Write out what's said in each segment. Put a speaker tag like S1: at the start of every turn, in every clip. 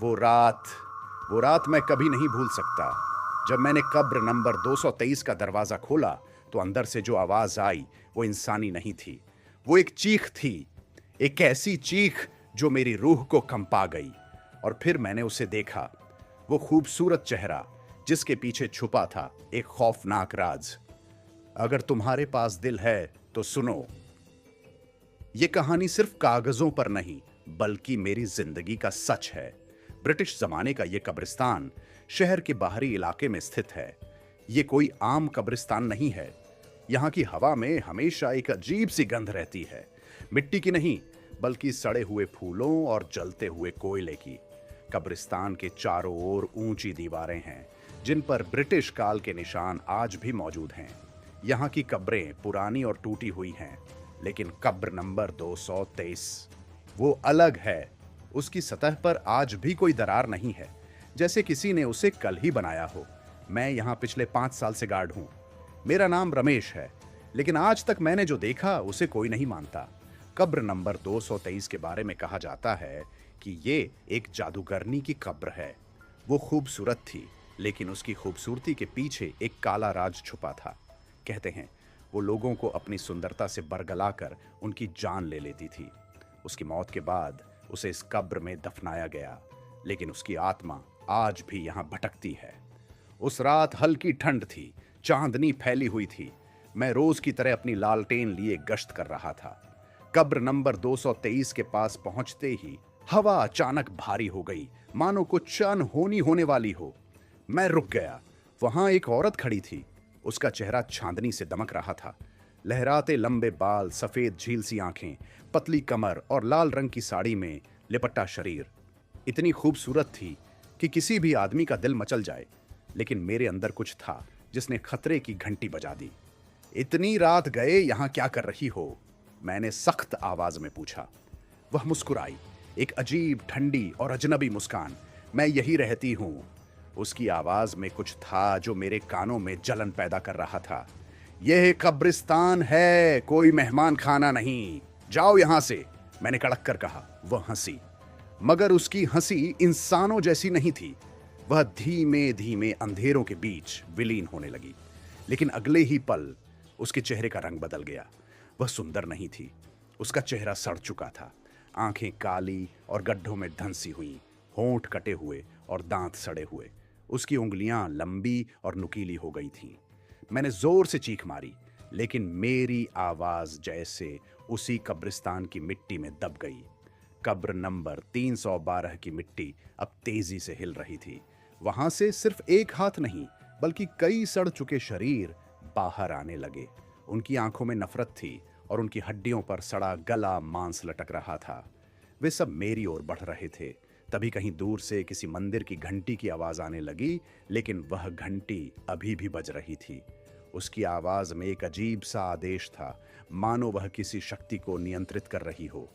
S1: वो रात वो रात मैं कभी नहीं भूल सकता। जब मैंने कब्र नंबर 223 का दरवाजा खोला तो अंदर से जो आवाज आई वो इंसानी नहीं थी। वो एक चीख थी, एक ऐसी चीख जो मेरी रूह को कंपा गई। और फिर मैंने उसे देखा, वो खूबसूरत चेहरा जिसके पीछे छुपा था एक खौफनाक राज। अगर तुम्हारे पास दिल है तो सुनो। ये कहानी सिर्फ कागजों पर नहीं बल्कि मेरी जिंदगी का सच है। ब्रिटिश जमाने का ये कब्रिस्तान शहर के बाहरी इलाके में स्थित है। ये कोई आम कब्रिस्तान नहीं है। यहाँ की हवा में हमेशा एक अजीब सी गंध रहती है, मिट्टी की नहीं बल्कि सड़े हुए फूलों और जलते हुए कोयले की। कब्रिस्तान के चारों ओर ऊंची दीवारें हैं जिन पर ब्रिटिश काल के निशान आज भी मौजूद हैं। यहाँ की कब्रें पुरानी और टूटी हुई हैं, लेकिन कब्र नंबर 223 वो अलग है। उसकी सतह पर आज भी कोई दरार नहीं है, जैसे किसी ने उसे कल ही बनाया हो। मैं यहाँ पिछले 5 साल से गार्ड हूँ। मेरा नाम रमेश है, लेकिन आज तक मैंने जो देखा उसे कोई नहीं मानता। कब्र नंबर 223 के बारे में कहा जाता है कि ये एक जादूगरनी की कब्र है। वो खूबसूरत थी, लेकिन उसकी खूबसूरती के पीछे एक काला राज छुपा था। कहते हैं वो लोगों को अपनी सुंदरता से बरगलाकर उनकी जान ले लेती थी। उसकी मौत के बाद उसे इस कब्र में दफनाया गया, लेकिन उसकी आत्मा आज भी यहाँ भटकती है। उस रात हल्की ठंड थी, चांदनी फैली हुई थी। मैं रोज की तरह अपनी लालटेन लिए गश्त कर रहा था। कब्र नंबर 223 के पास पहुंचते ही हवा अचानक भारी हो गई, मानो कुछ अनहोनी होने वाली हो। मैं रुक गया। वहां एक औरत खड़ी थी। उसका चेहरा चांदनी से दमक रहा था। लहराते लंबे बाल, सफेद झील सी आंखें, पतली कमर और लाल रंग की साड़ी में लिपटा शरीर। इतनी खूबसूरत थी कि किसी भी आदमी का दिल मचल जाए। लेकिन मेरे अंदर कुछ था जिसने खतरे की घंटी बजा दी। इतनी रात गए यहां क्या कर रही हो? मैंने सख्त आवाज में पूछा। वह मुस्कुराई, एक अजीब ठंडी और अजनबी मुस्कान। मैं यही रहती हूं। उसकी आवाज में कुछ था जो मेरे कानों में जलन पैदा कर रहा था। यह कब्रिस्तान है, कोई मेहमान खाना नहीं। जाओ यहां से, मैंने कड़क कर कहा। वह हंसी, मगर उसकी हंसी इंसानों जैसी नहीं थी। वह धीमे धीमे अंधेरों के बीच विलीन होने लगी। लेकिन अगले ही पल उसके चेहरे का रंग बदल गया। वह सुंदर नहीं थी। उसका चेहरा सड़ चुका था। आंखें काली और गड्ढों में धंसी हुई, होंठ कटे हुए और दांत सड़े हुए। उसकी उंगलियां लंबी और नुकीली हो गई थीं। मैंने जोर से चीख मारी, लेकिन मेरी आवाज जैसे उसी कब्रिस्तान की मिट्टी में दब गई। कब्र नंबर 312 की मिट्टी अब तेजी से हिल रही थी। वहां से सिर्फ एक हाथ नहीं बल्कि कई सड़ चुके शरीर बाहर आने लगे। उनकी आंखों में नफरत थी और उनकी हड्डियों पर सड़ा गला मांस लटक रहा था। वे सब मेरी ओर बढ़ रहे थे। तभी कहीं दूर से किसी मंदिर की घंटी की आवाज आने लगी, लेकिन वह घंटी अभी भी बज रही थी। उसकी आवाज में एक अजीब सा आदेश था, मानो वह किसी शक्ति को नियंत्रित कर रही हो।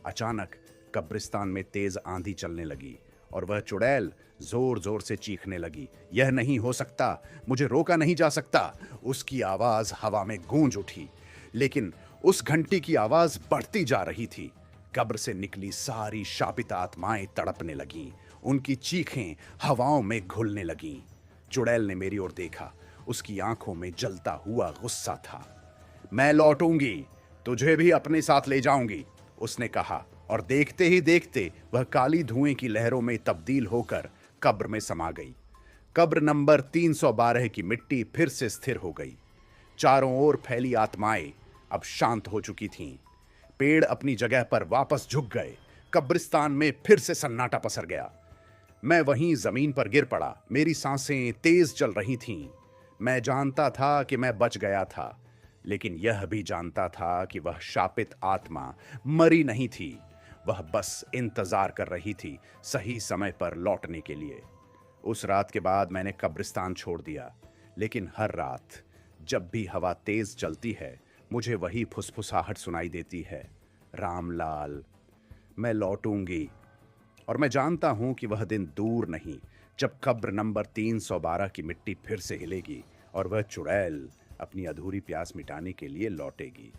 S1: अचानक कब्रिस्तान में तेज आंधी चलने लगी और वह चुड़ैल जोर जोर से चीखने लगी। यह नहीं हो सकता, मुझे रोका नहीं जा सकता। उसकी आवाज हवा में गूंज उठी, लेकिन उस घंटी की आवाज बढ़ती जा रही थी। कब्र से निकली सारी शापित आत्माएं तड़पने लगीं। उनकी चीखें हवाओं में घुलने लगीं। चुड़ैल ने मेरी ओर देखा। उसकी आंखों में जलता हुआ गुस्सा था। मैं लौटूंगी, तुझे भी अपने साथ ले जाऊंगी, उसने कहा। और देखते ही देखते वह काली धुएं की लहरों में तब्दील होकर कब्र में समा गई। कब्र नंबर 312 की मिट्टी फिर से स्थिर हो गई। चारों ओर फैली आत्माएं अब शांत हो चुकी थीं। पेड़ अपनी जगह पर वापस झुक गए। कब्रिस्तान में फिर से सन्नाटा पसर गया। मैं वहीं जमीन पर गिर पड़ा। मेरी सांसें तेज चल रही थीं। मैं जानता था कि मैं बच गया था, लेकिन यह भी जानता था कि वह शापित आत्मा मरी नहीं थी। वह बस इंतजार कर रही थी सही समय पर लौटने के लिए। उस रात के बाद मैंने कब्रिस्तान छोड़ दिया, लेकिन हर रात जब भी हवा तेज चलती है मुझे वही फुसफुसाहट सुनाई देती है, रामलाल, मैं लौटूंगी। और मैं जानता हूं कि वह दिन दूर नहीं जब कब्र नंबर 312 की मिट्टी फिर से हिलेगी और वह चुड़ैल अपनी अधूरी प्यास मिटाने के लिए लौटेगी।